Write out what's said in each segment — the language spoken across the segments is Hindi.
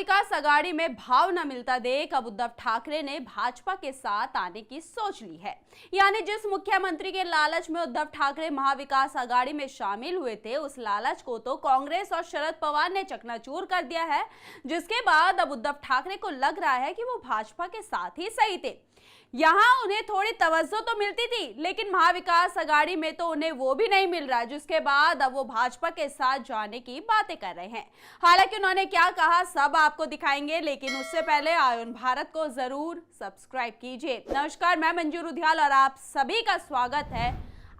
महाविकास आघाड़ी में भाव न मिलता देख अब उद्धव ठाकरे ने भाजपा के साथ आने की सोच ली है। यानी जिस मुख्यमंत्री के लालच में उद्धव ठाकरे महाविकास आघाड़ी में शामिल हुए थे, उस लालच को तो कांग्रेस और शरद पवार ने चकनाचूर कर दिया है, जिसके बाद अब उद्धव ठाकरे को लग रहा है कि वो भाजपा के साथ ही सही थे। यहाँ उन्हें थोड़ी तवज्जो तो मिलती थी, लेकिन महाविकास आघाड़ी में तो उन्हें वो भी नहीं मिल रहा, जिसके बाद अब वो भाजपा के साथ जाने की बातें कर रहे हैं। हालांकि उन्होंने क्या कहा सब आपको दिखाएंगे, लेकिन उससे पहले आयोन भारत को जरूर सब्सक्राइब कीजिए। नमस्कार, मैं मंजू रुधियाल और आप सभी का स्वागत है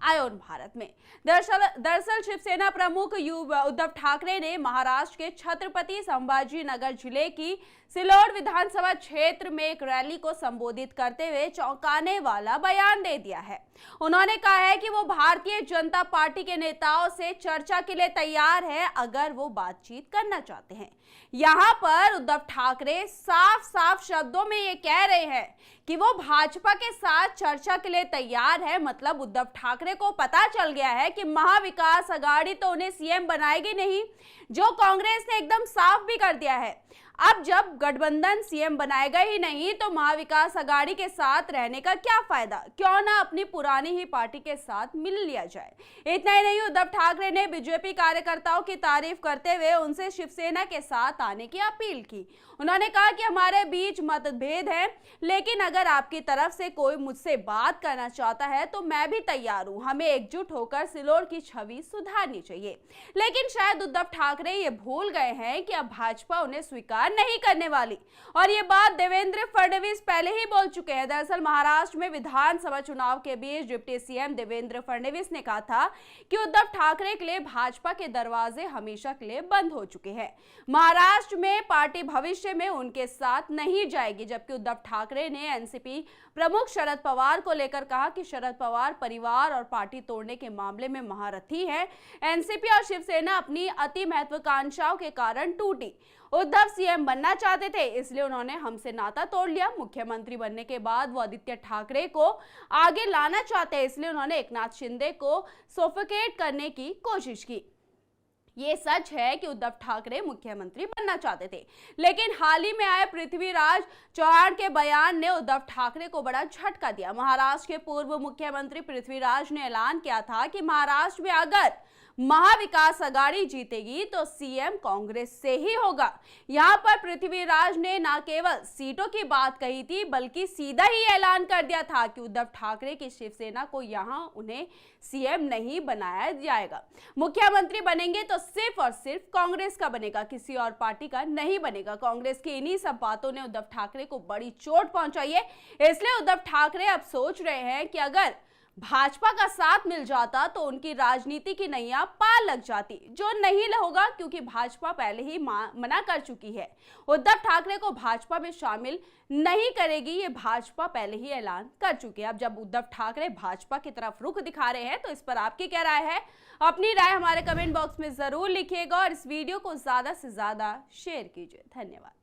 आयोन भारत में। दरअसल शिवसेना प्रमुख उद्धव ठाकरे ने महाराष्ट्र के छत्रपति संभाजी नगर जिले की सिल्लोड विधानसभा क्षेत्र में एक रैली को संबोधित करते हुए चौंकाने वाला बयान दे दिया है। उन्होंने कहा है कि वो भारतीय जनता पार्टी के नेताओं से चर्चा के लिए तैयार है, अगर वो बातचीत करना चाहते हैं। यहाँ पर उद्धव ठाकरे साफ साफ शब्दों में ये कह रहे हैं कि वो भाजपा के साथ चर्चा के लिए तैयार है। मतलब उद्धव ठाकरे को पता चल गया है कि महाविकास आघाड़ी तो उन्हें सीएम बनाएगी नहीं, जो कांग्रेस ने एकदम साफ भी कर दिया है। अब जब गठबंधन सीएम बनाएगा ही नहीं, तो महाविकास आघाड़ी के साथ रहने का क्या फायदा? क्यों ना अपनी पुरानी ही पार्टी के साथ मिल लिया जाए। इतना ही नहीं, उद्धव ठाकरे ने बीजेपी कार्यकर्ताओं की तारीफ करते हुए उनसे शिवसेना के साथ आने की अपील की। उन्होंने कहा कि हमारे बीच मतभेद है, लेकिन अगर आपकी तरफ से कोई मुझसे बात करना चाहता है तो मैं भी तैयार हूं। हमें एकजुट होकर सिल्लोड की छवि सुधारनी चाहिए। लेकिन शायद उद्धव ठाकरे ये भूल गए हैं कि अब भाजपा उन्हें स्वीकार नहीं करने वाली, और ये बात देवेंद्र फडणवीस पहले ही बोल चुके हैं। दरअसल महाराष्ट्र में विधानसभा चुनाव के बीच डिप्टी सीएम देवेंद्र फडणवीस ने कहा था कि उद्धव ठाकरे के लिए भाजपा के दरवाजे हमेशा के लिए बंद हो चुके हैं। महाराष्ट्र में पार्टी भविष्य में उनके साथ नहीं जाएगी, जबकि उद्धव ठाकरे ने एनसीपी प्रमुख शरद पवार को लेकर कहा कि शरद पवार परिवार और पार्टी तोड़ने के मामले में महारथी हैं। एनसीपी और शिवसेना अपनी अति महत्वाकांक्षाओं के कारण टूटी। उद्धव सीएम बनना चाहते थे, इसलिए उन्होंने हमसे नाता तोड़ लिया। मुख्यमंत्री बनने के बाद वो आदित्य ठाकरे को आगे लाना चाहते हैं, इसलिए उन्होंने एकनाथ शिंदे को सफोकेट करने की कोशिश की। ये सच है कि उद्धव ठाकरे मुख्यमंत्री बनना चाहते थे, लेकिन हाल ही में आए पृथ्वीराज चौहान के बयान ने उद्धव ठाकरे को बड़ा झटका दिया। महाराष्ट्र के पूर्व मुख्यमंत्री पृथ्वीराज ने ऐलान किया था कि महाराष्ट्र में अगर महाविकास आघाड़ी जीतेगी तो सीएम कांग्रेस से ही होगा। यहां पर पृथ्वीराज ने न केवल सीटों की बात कही थी, बल्कि सीधा ही ऐलान कर दिया था कि उद्धव ठाकरे की शिवसेना को यहां उन्हें सीएम नहीं बनाया जाएगा। मुख्यमंत्री बनेंगे तो सिर्फ और सिर्फ कांग्रेस का बनेगा, किसी और पार्टी का नहीं बनेगा। कांग्रेस की इन्हीं सब बातों ने उद्धव ठाकरे को बड़ी चोट पहुंचाई है। इसलिए उद्धव ठाकरे अब सोच रहे हैं कि अगर भाजपा का साथ मिल जाता तो उनकी राजनीति की नैया पार लग जाती, जो नहीं होगा क्योंकि भाजपा पहले ही मना कर चुकी है। उद्धव ठाकरे को भाजपा में शामिल नहीं करेगी, ये भाजपा पहले ही ऐलान कर चुकी है। अब जब उद्धव ठाकरे भाजपा की तरफ रुख दिखा रहे हैं, तो इस पर आपकी क्या राय है? अपनी राय हमारे कमेंट बॉक्स में जरूर लिखिएगा और इस वीडियो को ज्यादा से ज्यादा शेयर कीजिए। धन्यवाद।